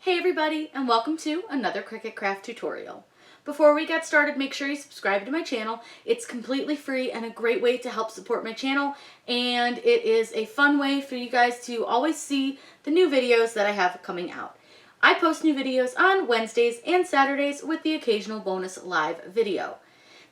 Hey everybody, and welcome to another Cricut Craft tutorial. Before we get started, make sure you subscribe to my channel. It's completely free and a great way to help support my channel, and it is a fun way for you guys to always see the new videos that I have coming out. I post new videos on Wednesdays and Saturdays with the occasional bonus live video.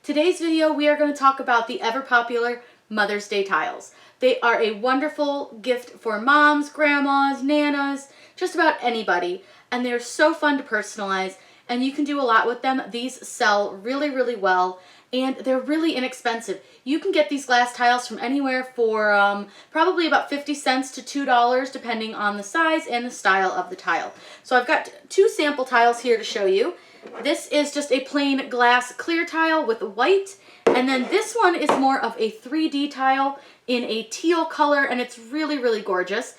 Today's video, we are going to talk about the ever-popular Mother's Day tiles. They are a wonderful gift for moms, grandmas, nanas, just about anybody, and they're so fun to personalize, and you can do a lot with them. These sell really, really well, and they're really inexpensive. You can get these glass tiles from anywhere for probably about 50 cents to $2, depending on the size and the style of the tile. So I've got two sample tiles here to show you. This is just a plain glass clear tile with white, and then this one is more of a 3D tile in a teal color, and it's really, really gorgeous.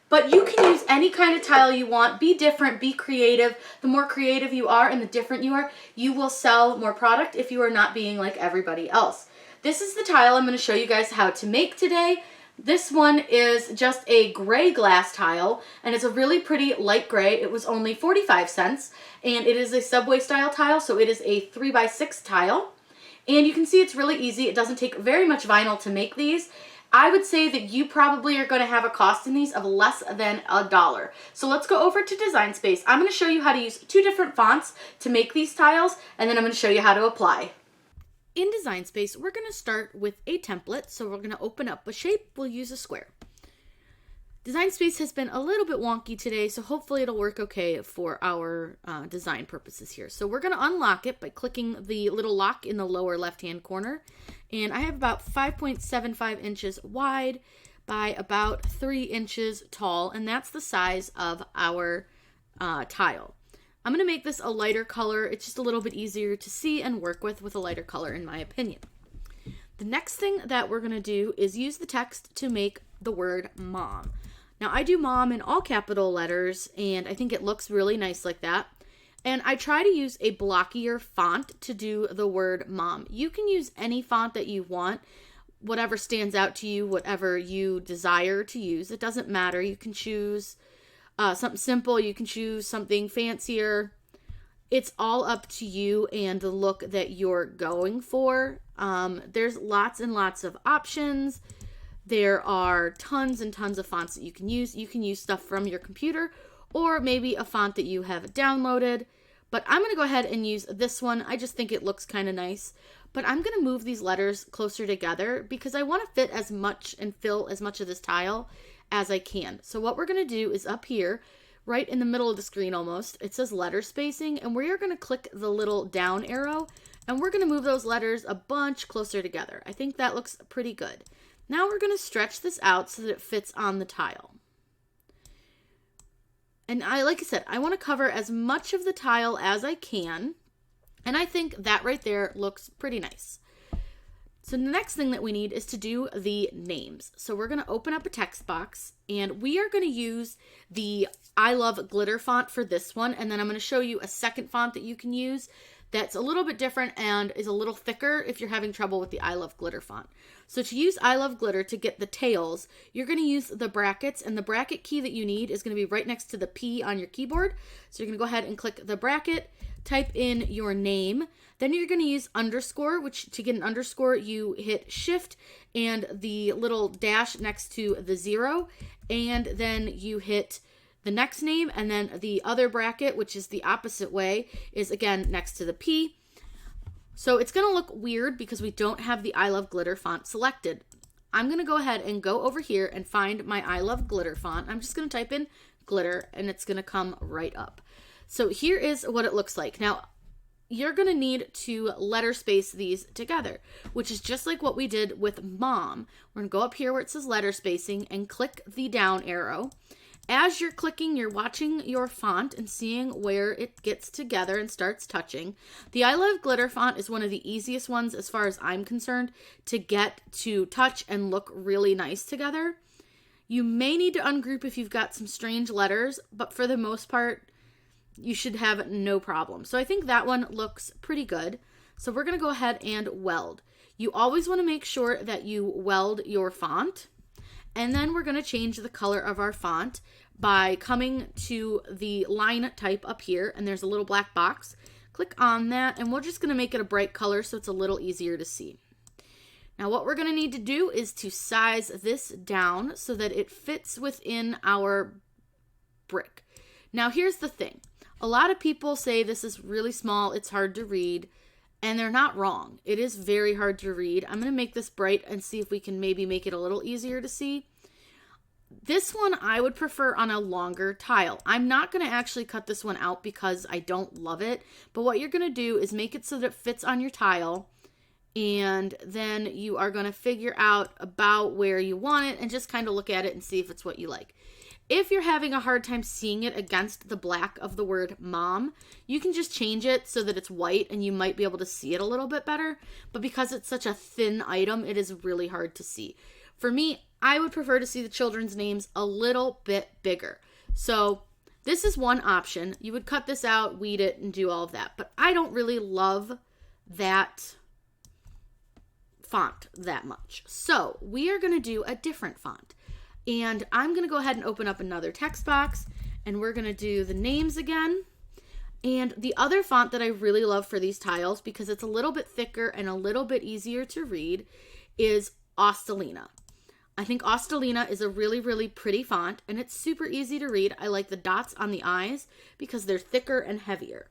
But you can use any kind of tile you want. Be different, be creative. The more creative you are and the different you are, you will sell more product if you are not being like everybody else. This is the tile I'm going to show you guys how to make today. This one is just a gray glass tile, and it's a really pretty light gray. It was only 45 cents, and it is a Subway style tile, so it is a 3x6 tile. And you can see it's really easy. It doesn't take very much vinyl to make these. I would say that you probably are going to have a cost in these of less than $1. So let's go over to Design Space. I'm going to show you how to use two different fonts to make these tiles, and then I'm going to show you how to apply. In Design Space, we're going to start with a template. So we're going to open up a shape. We'll use a square. Design Space has been a little bit wonky today, so hopefully it'll work okay for our design purposes here. So we're going to unlock it by clicking the little lock in the lower left-hand corner. And I have about 5.75 inches wide by about 3 inches tall, and that's the size of our tile. I'm going to make this a lighter color. It's just a little bit easier to see and work with a lighter color, in my opinion. The next thing that we're going to do is use the text to make the word mom. Now, I do mom in all capital letters, and I think it looks really nice like that. And I try to use a blockier font to do the word mom. You can use any font that you want, whatever stands out to you, whatever you desire to use. It doesn't matter. You can choose something simple. You can choose something fancier. It's all up to you and the look that you're going for. There's lots and lots of options. There are tons and tons of fonts that you can use. You can use stuff from your computer or maybe a font that you have downloaded. But I'm going to go ahead and use this one. I just think it looks kind of nice. But I'm going to move these letters closer together because I want to fit as much and fill as much of this tile as I can. So what we're going to do is up here, right in the middle of the screen almost, it says letter spacing. And we are going to click the little down arrow. And we're going to move those letters a bunch closer together. I think that looks pretty good. Now we're going to stretch this out so that it fits on the tile. And like I said, I want to cover as much of the tile as I can. And I think that right there looks pretty nice. So the next thing that we need is to do the names. So we're going to open up a text box, and we are going to use the I Love Glitter font for this one. And then I'm going to show you a second font that you can use that's a little bit different and is a little thicker if you're having trouble with the I Love Glitter font. So to use I Love Glitter to get the tails, you're going to use the brackets, and the bracket key that you need is going to be right next to the P on your keyboard. So you're going to go ahead and click the bracket, type in your name, then you're going to use underscore, which to get an underscore, you hit shift and the little dash next to the 0, and then you hit the next name, and then the other bracket, which is the opposite way, is again next to the P. So it's going to look weird because we don't have the I Love Glitter font selected. I'm going to go ahead and go over here and find my I Love Glitter font. I'm just going to type in glitter, and it's going to come right up. So here is what it looks like. Now, you're going to need to letter space these together, which is just like what we did with mom. We're going to go up here where it says letter spacing and click the down arrow. As you're clicking, you're watching your font and seeing where it gets together and starts touching. The I Love Glitter font is one of the easiest ones, as far as I'm concerned, to get to touch and look really nice together. You may need to ungroup if you've got some strange letters, but for the most part, you should have no problem. So I think that one looks pretty good. So we're going to go ahead and weld. You always want to make sure that you weld your font. And then we're going to change the color of our font by coming to the line type up here, and there's a little black box. Click on that, and we're just going to make it a bright color so it's a little easier to see. Now what we're going to need to do is to size this down so that it fits within our brick. Now here's the thing. A lot of people say this is really small, it's hard to read, and they're not wrong. It is very hard to read. I'm going to make this bright and see if we can maybe make it a little easier to see. This one I would prefer on a longer tile. I'm not going to actually cut this one out because I don't love it, but what you're going to do is make it so that it fits on your tile, and then you are going to figure out about where you want it and just kind of look at it and see if it's what you like. If you're having a hard time seeing it against the black of the word mom, you can just change it so that it's white and you might be able to see it a little bit better. But because it's such a thin item, it is really hard to see. For me, I would prefer to see the children's names a little bit bigger. So this is one option. You would cut this out, weed it, and do all of that. But I don't really love that font that much. So we are going to do a different font. And I'm going to go ahead and open up another text box, and we're going to do the names again. And the other font that I really love for these tiles, because it's a little bit thicker and a little bit easier to read, is Ostalina. I think Ostalina is a really, really pretty font, and it's super easy to read. I like the dots on the eyes because they're thicker and heavier.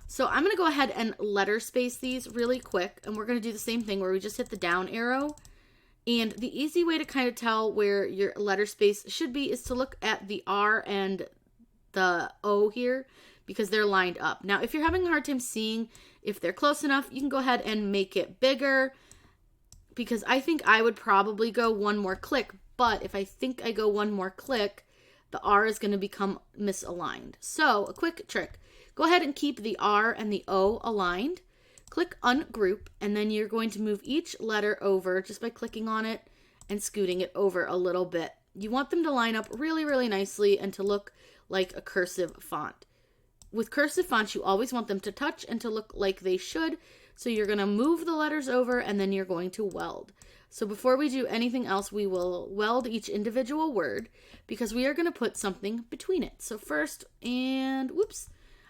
So I'm going to go ahead and letter space these really quick, and we're going to do the same thing where we just hit the down arrow. And the easy way to kind of tell where your letter space should be is to look at the R and the O here, because they're lined up. Now, if you're having a hard time seeing if they're close enough, you can go ahead and make it bigger, because I think I would probably go one more click. But if I think I go one more click, the R is going to become misaligned. So a quick trick, go ahead and keep the R and the O aligned. Click ungroup, and then you're going to move each letter over just by clicking on it and scooting it over a little bit. You want them to line up really, really nicely and to look like a cursive font. With cursive fonts, you always want them to touch and to look like they should. So you're going to move the letters over, and then you're going to weld. So before we do anything else, we will weld each individual word because we are going to put something between it. So first, and whoops.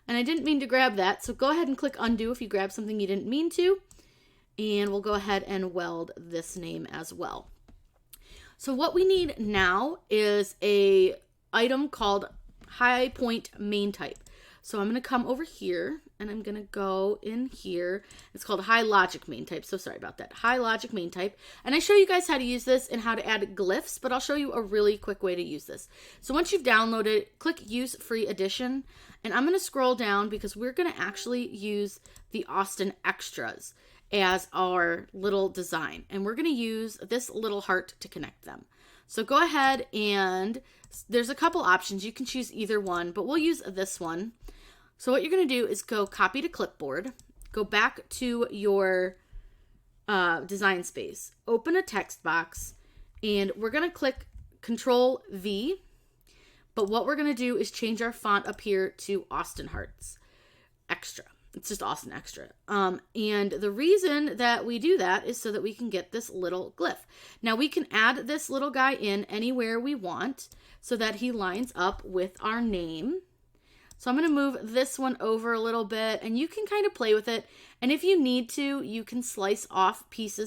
And I didn't mean to grab that, so go ahead and click undo if you grab something you didn't mean to. And we'll go ahead and weld this name as well. So what we need now is a item called high point main type. So I'm going to come over here, and I'm going to go in here. It's called high logic main type, so sorry about that. High logic main type. And I show you guys how to use this and how to add glyphs, but I'll show you a really quick way to use this. So once you've downloaded, click use free edition, and I'm going to scroll down because we're going to actually use the Austin extras as our little design. And we're going to use this little heart to connect them. So go ahead, and there's a couple options. You can choose either one, but we'll use this one. So what you're going to do is go copy to clipboard, go back to your design space, open a text box, and we're going to click Control V. But what we're going to do is change our font up here to Austin Hearts Extra. It's just Austin Extra. And the reason that we do that is so that we can get this little glyph. Now we can add this little guy in anywhere we want so that he lines up with our name. So I'm going to move this one over a little bit, and you can kind of play with it. And if you need to, you can slice off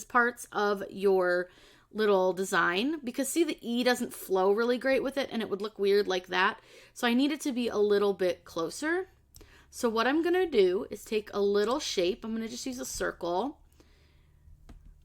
parts of your little design, because see, the E doesn't flow really great with it and it would look weird like that. So I need it to be a little bit closer. So what I'm going to do is take a little shape. I'm going to just use a circle.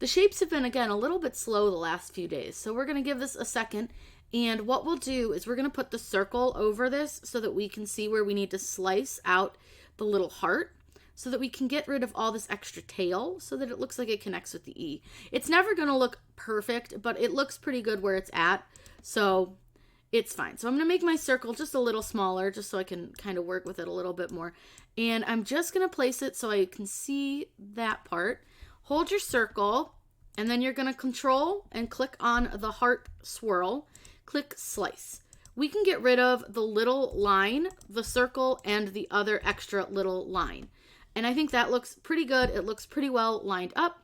The shapes have been, again, a little bit slow the last few days. So we're going to give this a second. And what we'll do is we're going to put the circle over this so that we can see where we need to slice out the little heart so that we can get rid of all this extra tail so that it looks like it connects with the E. It's never going to look perfect, but it looks pretty good where it's at. So it's fine. So I'm going to make my circle just a little smaller just so I can kind of work with it a little bit more. And I'm just going to place it so I can see that part. Hold your circle, and then you're going to control and click on the heart swirl. Click slice. We can get rid of the little line, the circle, and the other extra little line. And I think that looks pretty good. It looks pretty well lined up.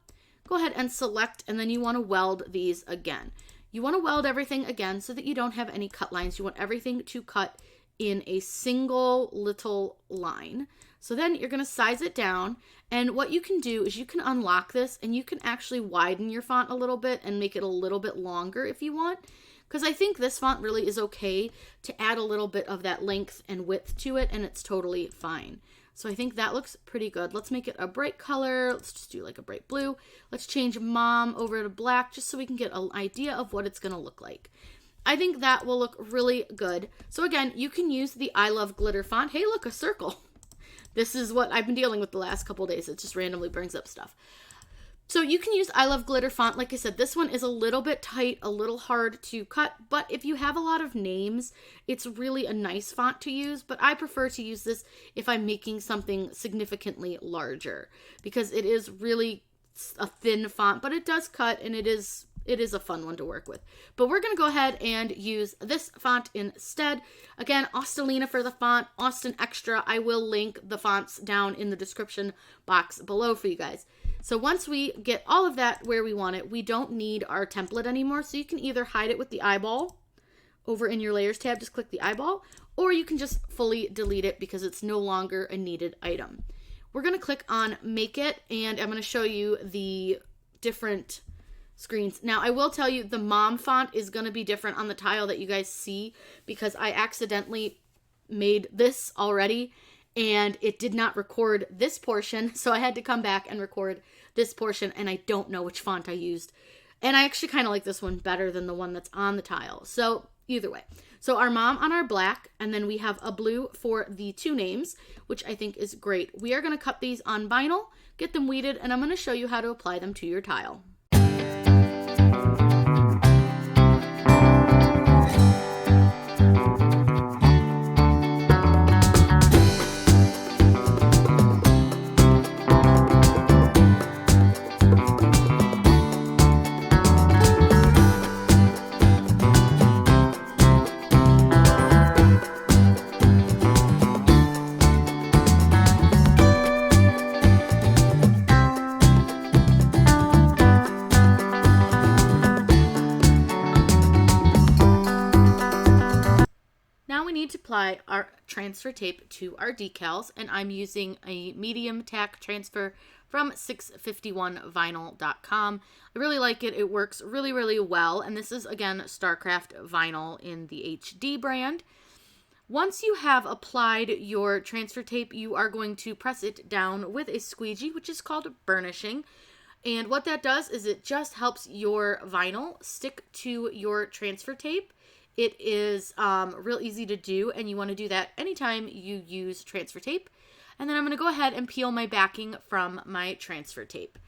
Go ahead and select, and then you want to weld these again. You want to weld everything again so that you don't have any cut lines. You want everything to cut in a single little line. So then you're going to size it down, and what you can do is you can unlock this and you can actually widen your font a little bit and make it a little bit longer if you want, because I think this font really is okay to add a little bit of that length and width to it, and it's totally fine. So I think that looks pretty good. Let's make it a bright color. Let's just do like a bright blue. Let's change mom over to black just so we can get an idea of what it's going to look like. I think that will look really good. So again, you can use the I Love Glitter font. Hey, look, a circle. This is what I've been dealing with the last couple days. It just randomly brings up stuff. So you can use I Love Glitter font. Like I said, this one is a little bit tight, a little hard to cut, but if you have a lot of names, it's really a nice font to use. But I prefer to use this if I'm making something significantly larger, because it is really a thin font, but it does cut, and it is a fun one to work with. But we're going to go ahead and use this font instead. Again, Austalina for the font, Austin Extra. I will link the fonts down in the description box below for you guys. So once we get all of that where we want it, we don't need our template anymore. So you can either hide it with the eyeball over in your layers tab, just click the eyeball, or you can just fully delete it because it's no longer a needed item. We're going to click on Make It, and I'm going to show you the different screens. Now, I will tell you the mom font is going to be different on the tile that you guys see because I accidentally made this already and it did not record this portion. So I had to come back and record this portion, and I don't know which font I used. And I actually kind of like this one better than the one that's on the tile. So either way. So our mom on our black, and then we have a blue for the two names, which I think is great. We are going to cut these on vinyl, get them weeded, and I'm going to show you how to apply them to your tile. To apply our transfer tape to our decals, and I'm using a medium tack transfer from 651vinyl.com. I really like it. It works really, really well, and this is again Starcraft vinyl in the HD brand. Once you have applied your transfer tape, you are going to press it down with a squeegee, which is called burnishing. And what that does is it just helps your vinyl stick to your transfer tape. It is real easy to do, and you want to do that anytime you use transfer tape. And then I'm going to go ahead and peel my backing from my transfer tape.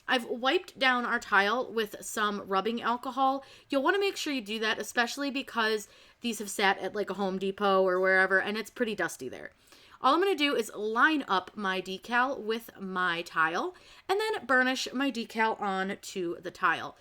I've wiped down our tile with some rubbing alcohol. You'll want to make sure you do that, especially because these have sat at like a Home Depot or wherever, and it's pretty dusty there. All I'm going to do is line up my decal with my tile, and then burnish my decal onto the tile.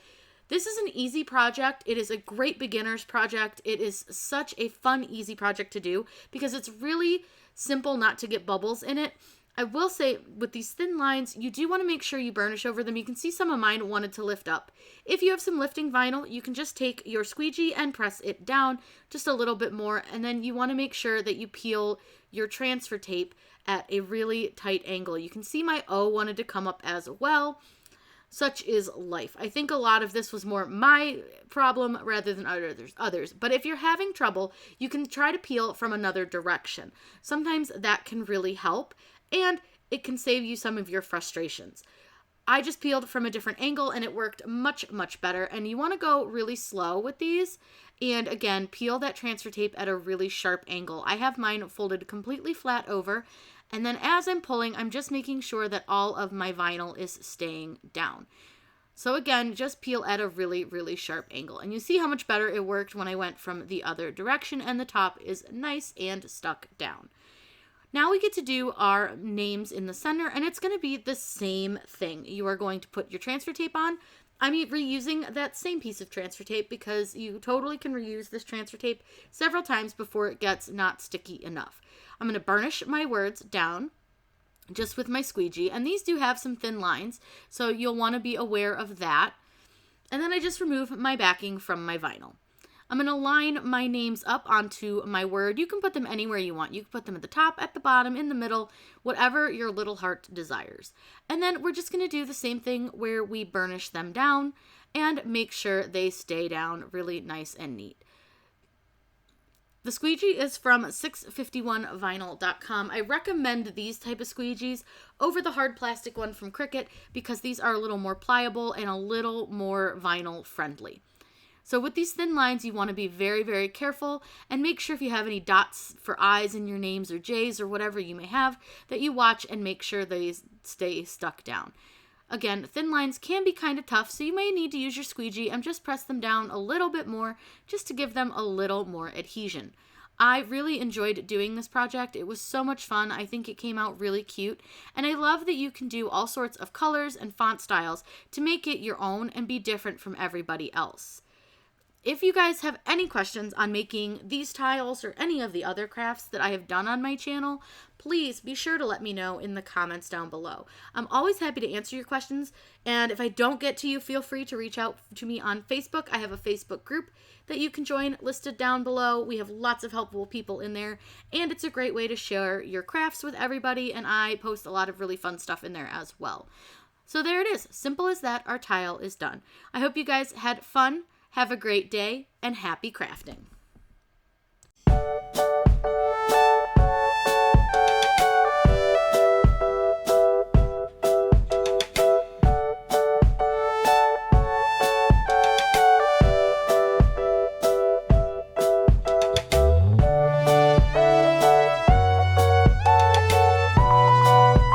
This is an easy project. It is a great beginner's project. It is such a fun, easy project to do because it's really simple not to get bubbles in it. I will say with these thin lines, you do want to make sure you burnish over them. You can see some of mine wanted to lift up. If you have some lifting vinyl, you can just take your squeegee and press it down just a little bit more. And then you want to make sure that you peel your transfer tape at a really tight angle. You can see my O wanted to come up as well. Such is life. I think a lot of this was more my problem rather than others. But if you're having trouble, you can try to peel from another direction. Sometimes that can really help, and it can save you some of your frustrations. I just peeled from a different angle, and it worked much, much better. And you want to go really slow with these. And again, peel that transfer tape at a really sharp angle. I have mine folded completely flat over. And then as I'm pulling, I'm just making sure that all of my vinyl is staying down. So again, just peel at a really, really sharp angle. And you see how much better it worked when I went from the other direction, and the top is nice and stuck down. Now we get to do our names in the center, and it's going to be the same thing. You are going to put your transfer tape on. I'm reusing that same piece of transfer tape because you totally can reuse this transfer tape several times before it gets not sticky enough. I'm going to burnish my words down just with my squeegee, and these do have some thin lines, so you'll want to be aware of that. And then I just remove my backing from my vinyl. I'm going to line my names up onto my word. You can put them anywhere you want. You can put them at the top, at the bottom, in the middle, whatever your little heart desires. And then we're just going to do the same thing where we burnish them down and make sure they stay down really nice and neat. The squeegee is from 651vinyl.com. I recommend these type of squeegees over the hard plastic one from CRICUT because these are a little more pliable and a little more vinyl friendly. So with these thin lines, you want to be very, very careful and make sure if you have any dots for I's in your names or J's or whatever you may have, that you watch and make sure they stay stuck down. Again, thin lines can be kind of tough, so you may need to use your squeegee and just press them down a little bit more just to give them a little more adhesion. I really enjoyed doing this project. It was so much fun. I think it came out really cute. And I love that you can do all sorts of colors and font styles to make it your own and be different from everybody else. If you guys have any questions on making these tiles or any of the other crafts that I have done on my channel, please be sure to let me know in the comments down below. I'm always happy to answer your questions, and if I don't get to you, feel free to reach out to me on Facebook. I have a Facebook group that you can join listed down below. We have lots of helpful people in there, and it's a great way to share your crafts with everybody, and I post a lot of really fun stuff in there as well. So there it is. Simple as that. Our tile is done. I hope you guys had fun. Have a great day and happy crafting.